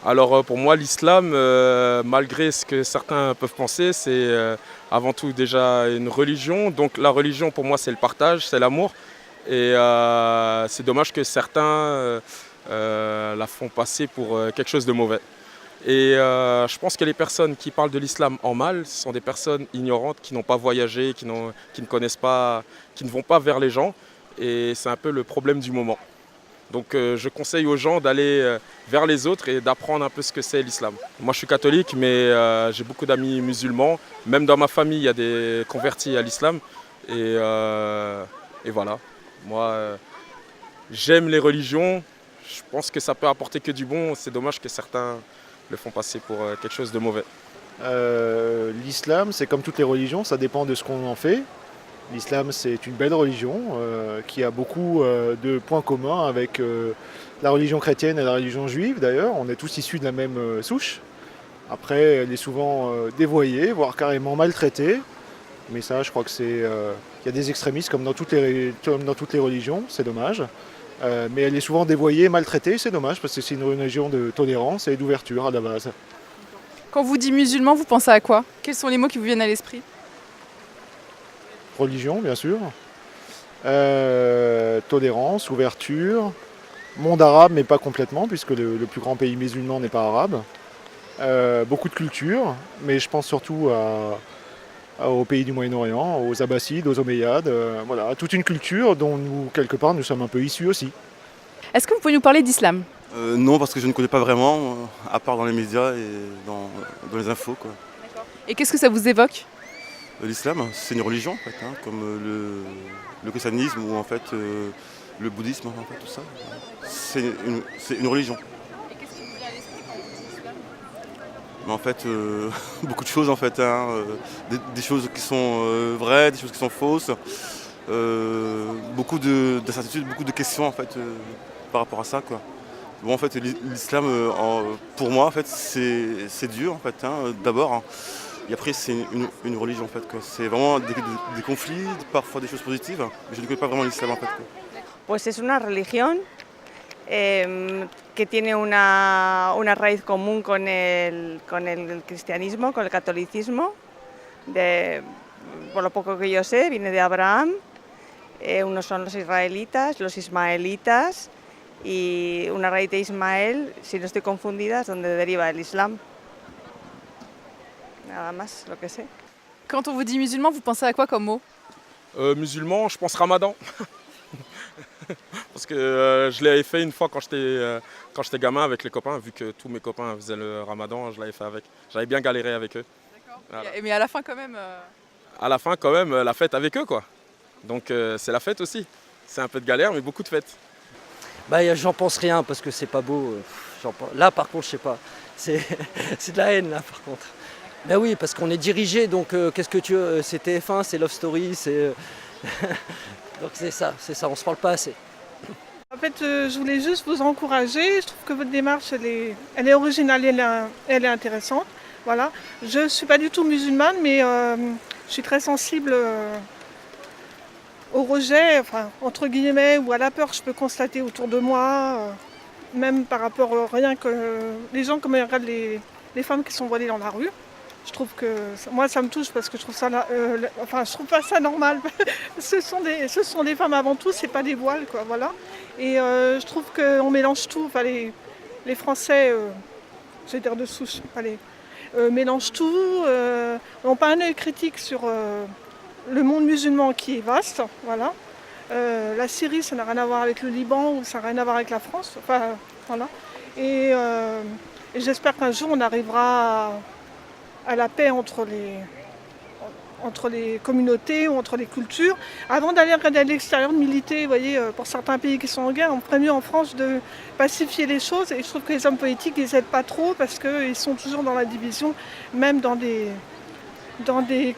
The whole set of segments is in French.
Alors pour moi, l'islam, malgré ce que certains peuvent penser, c'est avant tout déjà une religion. Donc la religion pour moi c'est le partage, c'est l'amour. Et c'est dommage que certains la font passer pour quelque chose de mauvais. Et je pense que les personnes qui parlent de l'islam en mal sont des personnes ignorantes qui n'ont pas voyagé, qui ne connaissent pas, qui ne vont pas vers les gens. Et c'est un peu le problème du moment. Donc je conseille aux gens d'aller vers les autres et d'apprendre un peu ce que c'est l'islam. Moi je suis catholique mais j'ai beaucoup d'amis musulmans. Même dans ma famille il y a des convertis à l'islam. Et voilà. Moi j'aime les religions. Je pense que ça peut apporter que du bon. C'est dommage que certains le font passer pour quelque chose de mauvais. L'islam, c'est comme toutes les religions, ça dépend de ce qu'on en fait. L'islam, c'est une belle religion qui a beaucoup de points communs avec la religion chrétienne et la religion juive d'ailleurs. On est tous issus de la même souche. Après, elle est souvent dévoyée, voire carrément maltraitée. Mais ça, je crois que c'est... Il y a des extrémistes comme dans toutes les religions, c'est dommage. Mais elle est souvent dévoyée, maltraitée, c'est dommage parce que c'est une religion de tolérance et d'ouverture à la base. Quand vous dites musulman, vous pensez à quoi? Quels sont les mots qui vous viennent à l'esprit? Religion, bien sûr. Tolérance, ouverture. Monde arabe, mais pas complètement, puisque le plus grand pays musulman n'est pas arabe. Beaucoup de culture, mais je pense surtout aux pays du Moyen-Orient, aux Abbassides, aux Omeyyades. Voilà, toute une culture dont nous, quelque part, nous sommes un peu issus aussi. Est-ce que vous pouvez nous parler d'islam? Non, parce que je ne connais pas vraiment, à part dans les médias et dans les infos, quoi. Et qu'est-ce que ça vous évoque? L'islam, c'est une religion, en fait, hein, comme le christianisme ou en fait le bouddhisme, en fait, tout ça. C'est une religion. Et qu'est-ce qui vous vient à l'esprit quand vous dites islam? Mais en fait, beaucoup de choses, en fait, hein, des choses qui sont vraies, des choses qui sont fausses, beaucoup d'incertitudes, beaucoup de questions, en fait, par rapport à ça, quoi. Bon, en fait, l'islam, pour moi, en fait, c'est dur, en fait, hein, d'abord. Hein. Et après, c'est une religion, en fait, quoi. C'est vraiment des conflits, parfois des choses positives. Mais je ne connais pas vraiment l'islam, en fait, quoi. Pues es una religión que tiene una raíz común con el cristianismo, con el catolicismo. Por lo poco que yo sé, viene de Abraham. Unos son los israelitas, los ismaelitas. Y una raíz de Ismael, si no estoy confundida, es donde deriva el Islam. Nada más, lo que sé. Quand on vous dit musulman, vous pensez à quoi comme mot? Musulman, je pense Ramadan. Parce que je l'avais fait une fois quand j'étais gamin avec les copains, vu que tous mes copains faisaient le Ramadan, je l'avais fait avec. J'avais bien galéré avec eux. D'accord. Voilà. Mais à la fin quand même... À la fin quand même, la fête avec eux quoi. Donc c'est la fête aussi. C'est un peu de galère mais beaucoup de fête. Bah, j'en pense rien parce que c'est pas beau. Là, par contre, je sais pas. C'est c'est de la haine, là, par contre. Ben oui, parce qu'on est dirigé, donc qu'est-ce que tu veux? C'est TF1, c'est Love Story, c'est. Donc c'est ça, on se parle pas assez. En fait, je voulais juste vous encourager. Je trouve que votre démarche, elle est originale, elle est intéressante. Voilà. Je ne suis pas du tout musulmane, mais je suis très sensible au rejet, enfin, entre guillemets, ou à la peur que je peux constater autour de moi, même par rapport rien que les gens, comme ils regardent les femmes qui sont voilées dans la rue. Je trouve que moi ça me touche parce que je trouve ça, enfin je trouve pas ça normal. ce sont des femmes avant tout, c'est pas des voiles quoi, voilà. Et je trouve qu'on mélange tout. Enfin les Français, je vais dire de souche, allez, mélangent tout, n'ont pas un œil critique sur le monde musulman qui est vaste, voilà. La Syrie, ça n'a rien à voir avec le Liban ou ça n'a rien à voir avec la France, enfin voilà. Et j'espère qu'un jour on arrivera à la paix entre les communautés ou entre les cultures. Avant d'aller regarder à l'extérieur, de militer, vous voyez, pour certains pays qui sont en guerre, on ferait mieux en France de pacifier les choses. Et je trouve que les hommes politiques, ils aident pas trop parce qu'ils sont toujours dans la division, même dans des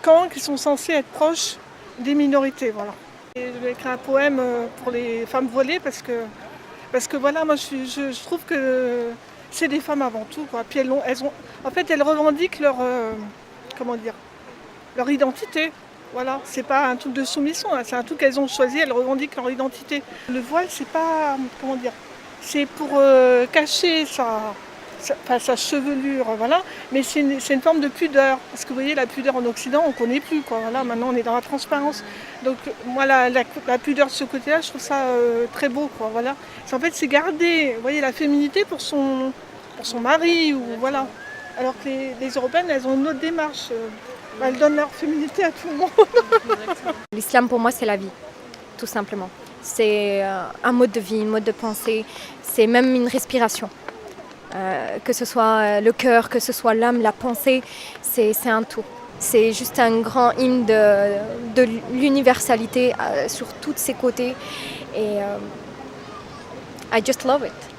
camps qui sont censés être proches des minorités. Voilà. Et je vais écrire un poème pour les femmes voilées parce que voilà, moi je trouve que c'est des femmes avant tout, quoi. Puis elles revendiquent leur identité. Voilà, c'est pas un truc de soumission, hein. C'est un truc qu'elles ont choisi, elles revendiquent leur identité. Le voile, c'est pas, c'est pour cacher sa chevelure, voilà. Mais c'est une forme de pudeur. Parce que vous voyez, la pudeur en Occident, on ne connaît plus, quoi. Voilà, maintenant, on est dans la transparence. Donc, moi, la pudeur de ce côté-là, je trouve ça très beau, quoi. Voilà. En fait, c'est garder, vous voyez, la féminité pour son mari, ou voilà. Alors que les Européennes, elles ont une autre démarche. Elles donnent leur féminité à tout le monde. L'islam, pour moi, c'est la vie, tout simplement. C'est un mode de vie, un mode de pensée. C'est même une respiration. Que ce soit le cœur, que ce soit l'âme, la pensée, c'est un tout. C'est juste un grand hymne de l'universalité sur tous ses côtés. Et I just love it.